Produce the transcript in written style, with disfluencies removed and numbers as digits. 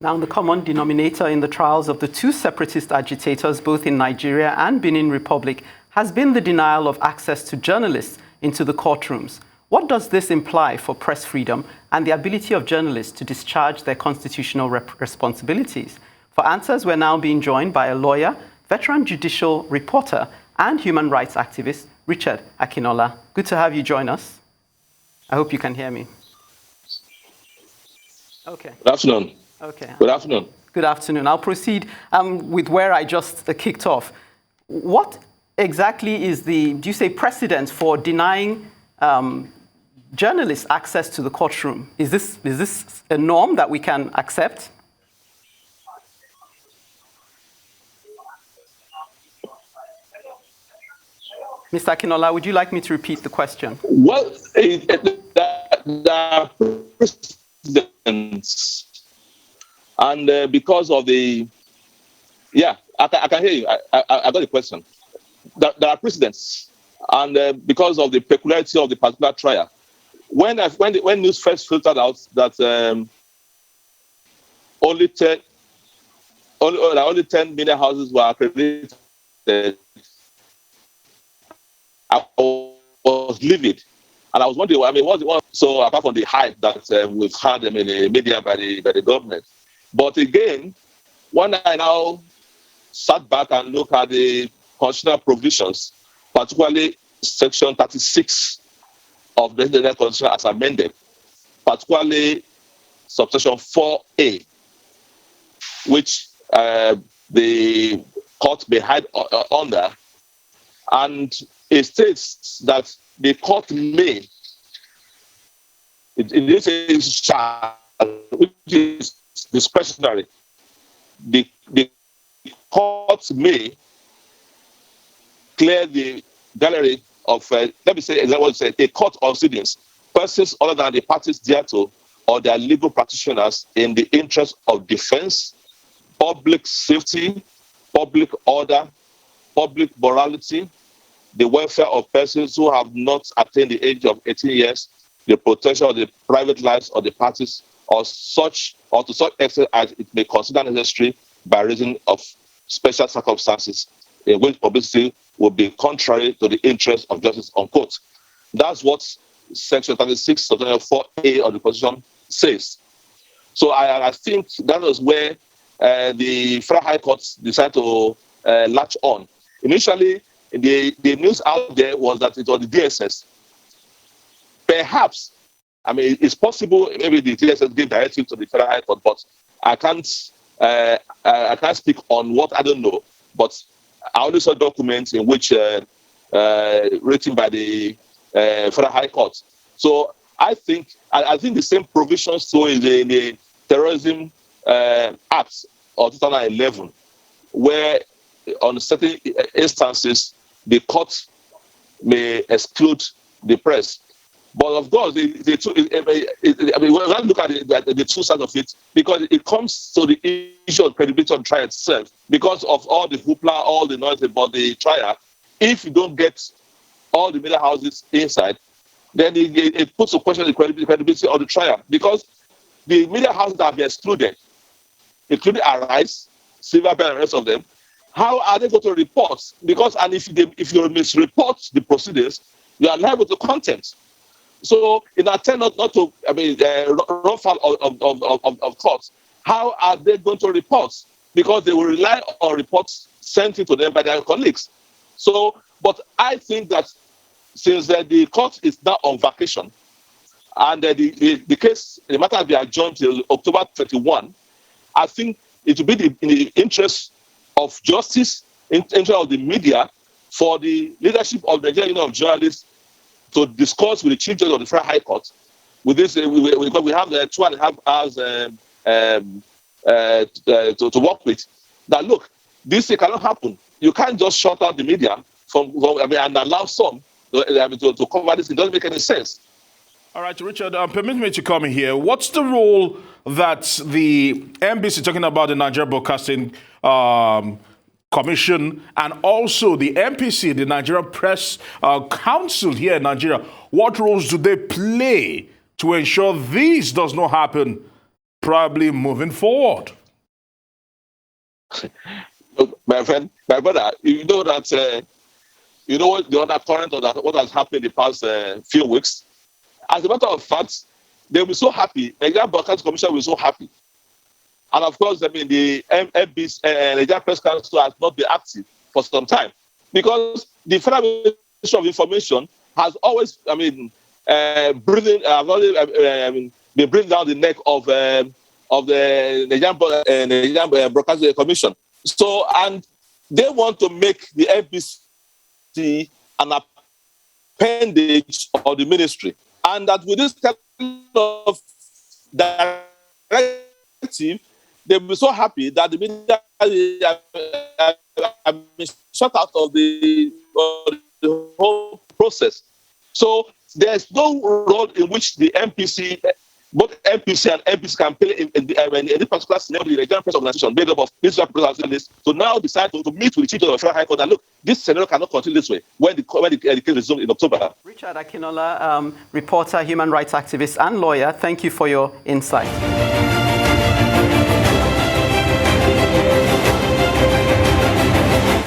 Now, the common denominator in the trials of the two separatist agitators, both in Nigeria and Benin Republic, has been the denial of access to journalists into the courtrooms. What does this imply for press freedom and the ability of journalists to discharge their constitutional responsibilities? For answers, we're now being joined by a lawyer, veteran judicial reporter, and human rights activist, Richard Akinola. Good to have you join us. I hope you can hear me. Okay. Good afternoon. Okay. Good afternoon. Good afternoon. I'll proceed with where I just kicked off. What exactly is the, do you say, precedent for denying journalists access to the courtroom? Is this a norm that we can accept? Mr. Akinola, would you like me to repeat the question? Well, the precedents, and because of the, I can hear you. I got the question. There are precedents, and because of the peculiarity of the particular trial, when news first filtered out that only 10 media houses were accredited, I was livid, and I was wondering, what? So apart from the hype that we've had in the media by the government, but again, when I now sat back and look at the constitutional provisions, particularly Section 36 of the Nigerian Constitution as amended, particularly subsection 4A, which the court may hide under, and it states that the court may, it shall, which is discretionary, the court may clear the gallery of, let me say, a court of proceedings, persons other than the parties thereto or their legal practitioners in the interest of defense, public safety, public order, public morality, the welfare of persons who have not attained the age of 18 years, the protection of the private lives of the parties, or to such extent as it may consider necessary by reason of special circumstances in which publicity will be contrary to the interest of justice, unquote. That's what Section 36, Section 4A of the Constitution says. So I think that was where the Federal High Court decided to latch on. Initially, the news out there was that it was the DSS. Perhaps, it's possible maybe the DSS gave directive to the Federal High Court, but I can't speak on what I don't know. But I only saw documents in which written by the Federal High Court. So I think the same provisions so in the Terrorism Act of 2011, where on certain instances the court may exclude the press. But of course, when I look at the two sides of it, because it comes to the issue of credibility of the trial itself, because of all the hoopla, all the noise about the trial, if you don't get all the media houses inside, then it puts a question on the credibility of the trial. Because the media houses that have been excluded, including Arise, Silver Bell, and the rest of them, how are they going to report? Because if you misreport the proceedings, you are liable to contempt. So in attempt not to run foul of courts, how are they going to report? Because they will rely on reports sent in to them by their colleagues. So, but I think that since the court is now on vacation, and the case, the matter has been adjourned till October 21, I think it will be in the interest of justice, in interest of the media, for the leadership of the Nigerian Union of Journalists to discuss with the Chief Judge of the Federal High Court. With this, we have 2.5 hours to work with. That look, this thing cannot happen. You can't just shut out the media and allow some to cover this. It doesn't make any sense. All right, Richard, permit me to come in here. What's the role that the NBC, talking about the Nigeria Broadcasting Commission, and also the NPC, the Nigerian Press Council here in Nigeria, what roles do they play to ensure this does not happen probably moving forward? Look, my friend, my brother, you know that, you know what the other current of that, what has happened in the past few weeks? As a matter of fact, they'll be so happy. The Nigerian Broadcasting Commission will be so happy. And of course, I mean, the MB's, Nigerian Press Council has not been active for some time because the Federal Ministry of Information has always, I mean, been breathing down the neck of the Nigerian Broadcasting Commission. So, and they want to make the MBC an appendage of the ministry. And that with this kind of directive, they'll be so happy that the media have been shut out of the whole process. So there's no role in which the MPC, both MPC and MPC can play in this particular scenario. The Nigerian Press Organization made up of this representatives to now decide to meet with the Chief Judge of the Federal High Court and look, this scenario cannot continue this way when the case resumed in October. Richard Akinola, reporter, human rights activist, and lawyer, thank you for your insight.